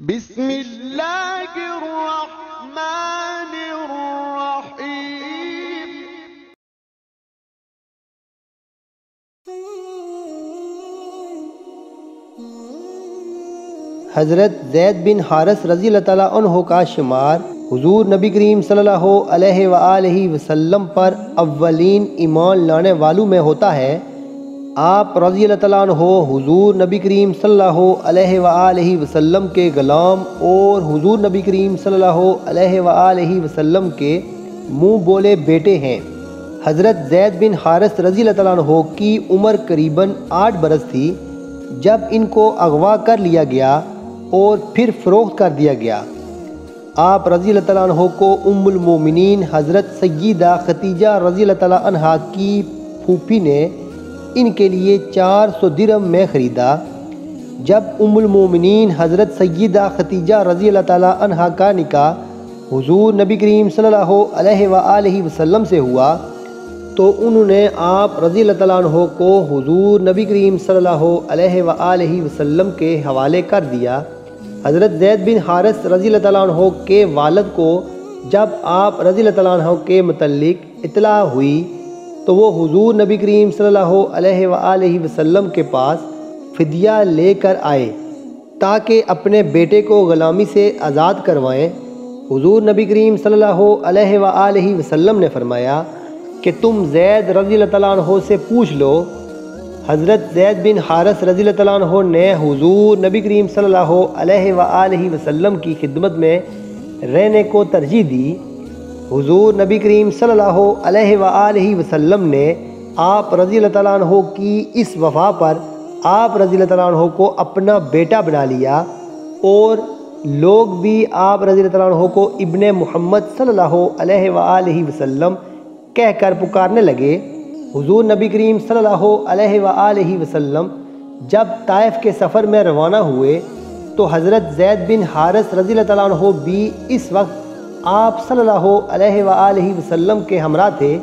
بسم اللہ الرحمن الرحیم۔ حضرت زید بن حارث رضی اللہ تعالیٰ عنہ کا شمار حضور نبی کریم صلی اللہ علیہ وآلہ وسلم پر اولین ایمان لانے والوں میں ہوتا ہے۔ آپ رضی اللہ تعالیٰ عنہ حضور نبی کریم صلی اللہ علیہ وآلہ وسلم کے غلام اور حضور نبی کریم صلی اللہ علیہ وآلہ وسلم کے منہ بولے بیٹے ہیں۔ حضرت زید بن حارث رضی اللہ تعالیٰ عنہ کی عمر قریباً 8 برس تھی جب ان کو اغوا کر لیا گیا اور پھر فروخت کر دیا گیا۔ آپ رضی اللہ تعالیٰ عنہ کو ام المومنین حضرت سیدہ ختیجہ رضی اللہ تعالیٰ عنہ کی پھوپھی نے ان کے لیے 400 درہم میں خریدا۔ جب ام المومنین حضرت سیدہ ختیجہ رضی اللہ تعالیٰ عنہ کا نکاح حضور نبی کریم صلی اللہ علیہ وآلہ وسلم سے ہوا تو انہوں نے آپ رضی اللہ تعالیٰ عنہ کو حضور نبی کریم صلی اللہ علیہ وآلہ وسلم کے حوالے کر دیا۔ حضرت زید بن حارث رضی اللہ تعالیٰ عنہ کے والد کو جب آپ رضی اللہ تعالیٰ عنہ کے متعلق اطلاع ہوئی تو وہ حضور نبی کریم صلی اللہ علیہ وآلہ وسلم کے پاس فدیہ لے کر آئے تاکہ اپنے بیٹے کو غلامی سے آزاد کروائیں۔ حضور نبی کریم صلی اللہ علیہ وآلہ وسلم نے فرمایا کہ تم زید رضی اللہ تعالیٰ عنہ سے پوچھ لو۔ حضرت زید بن حارث رضی اللہ تعالیٰ عنہ نے حضور نبی کریم صلی اللہ علیہ وآلہ وسلم کی خدمت میں رہنے کو ترجیح دی۔ حضور نبی کریم صلی اللہ علیہ وآلہ وسلم نے آپ رضی اللہ تعالیٰ عنہ کی اس وفا پر آپ رضی اللہ تعالیٰ عنہ کو اپنا بیٹا بنا لیا اور لوگ بھی آپ رضی اللہ تعالیٰ عنہ کو ابن محمد صلی اللہ علیہ وآلہ وسلم کہہ کر پکارنے لگے۔ حضور نبی کریم صلی اللہ علیہ وآلہ وسلم جب طائف کے سفر میں روانہ ہوئے تو حضرت زید بن حارث رضی اللہ تعالیٰ عنہ بھی اس وقت آپ صلی اللہ علیہ وآلہ وسلم کے ہمراہ تھے،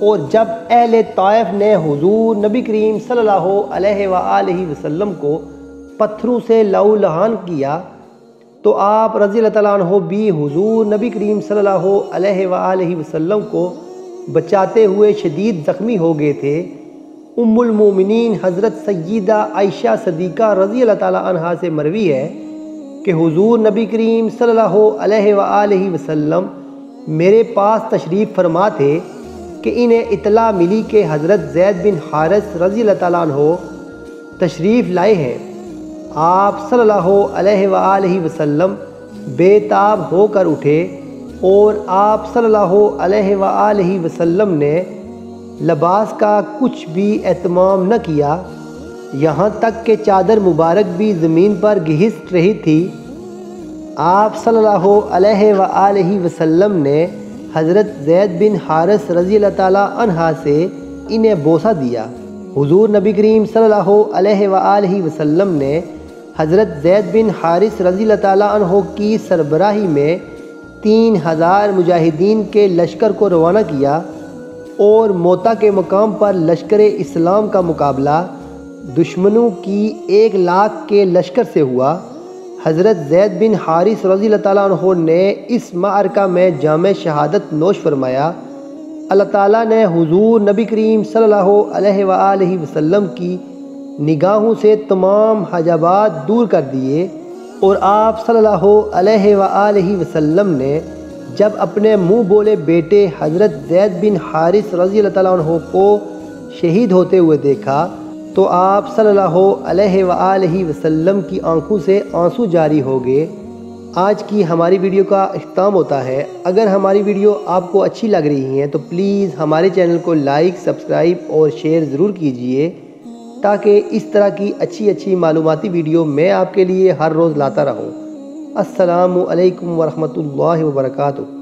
اور جب اہل طائف نے حضور نبی کریم صلی اللہ علیہ وآلہ وسلم کو پتھروں سے لہو لہان کیا تو آپ رضی اللہ تعالیٰ عنہ بھی حضور نبی کریم صلی اللہ علیہ وآلہ وسلم کو بچاتے ہوئے شدید زخمی ہو گئے تھے۔ ام المومنین حضرت سیدہ عائشہ صدیقہ رضی اللہ تعالیٰ عنہ سے مروی ہے کہ حضور نبی کریم صلی اللہ علیہ وآلہ وسلم میرے پاس تشریف فرما تھے کہ انہیں اطلاع ملی کہ حضرت زید بن حارث رضی اللہ تعالیٰ عنہ تشریف لائے ہیں۔ آپ صلی اللہ علیہ وآلہ وسلم بے تاب ہو کر اٹھے اور آپ صلی اللہ علیہ وآلہ وسلم نے لباس کا کچھ بھی اہتمام نہ کیا، یہاں تک کہ چادر مبارک بھی زمین پر گھس رہی تھی۔ آپ صلی اللہ علیہ وآلہ وسلم نے حضرت زید بن حارث رضی اللہ تعالیٰ عنہ سے انہیں بوسہ دیا۔ حضور نبی کریم صلی اللہ علیہ وآلہ وسلم نے حضرت زید بن حارث رضی اللہ تعالیٰ عنہ کی سربراہی میں 3000 مجاہدین کے لشکر کو روانہ کیا اور موتا کے مقام پر لشکر اسلام کا مقابلہ دشمنوں کی 1 لاکھ کے لشکر سے ہوا۔ حضرت زید بن حارث رضی اللہ تعالیٰ عنہ نے اس معرکہ میں جام شہادت نوش فرمایا۔ اللہ تعالیٰ نے حضور نبی کریم صلی اللہ علیہ وآلہ وسلم کی نگاہوں سے تمام حجابات دور کر دیے، اور آپ صلی اللہ علیہ وآلہ وسلم نے جب اپنے منہ بولے بیٹے حضرت زید بن حارث رضی اللہ تعالیٰ عنہ کو شہید ہوتے ہوئے دیکھا تو آپ صلی اللہ علیہ وآلہ وسلم کی آنکھوں سے آنسو جاری ہو گئے۔ آج کی ہماری ویڈیو کا اختتام ہوتا ہے۔ اگر ہماری ویڈیو آپ کو اچھی لگ رہی ہیں تو پلیز ہمارے چینل کو لائک، سبسکرائب اور شیئر ضرور کیجئے تاکہ اس طرح کی اچھی معلوماتی ویڈیو میں آپ کے لیے ہر روز لاتا رہوں۔ السلام علیکم ورحمۃ اللہ وبرکاتہ۔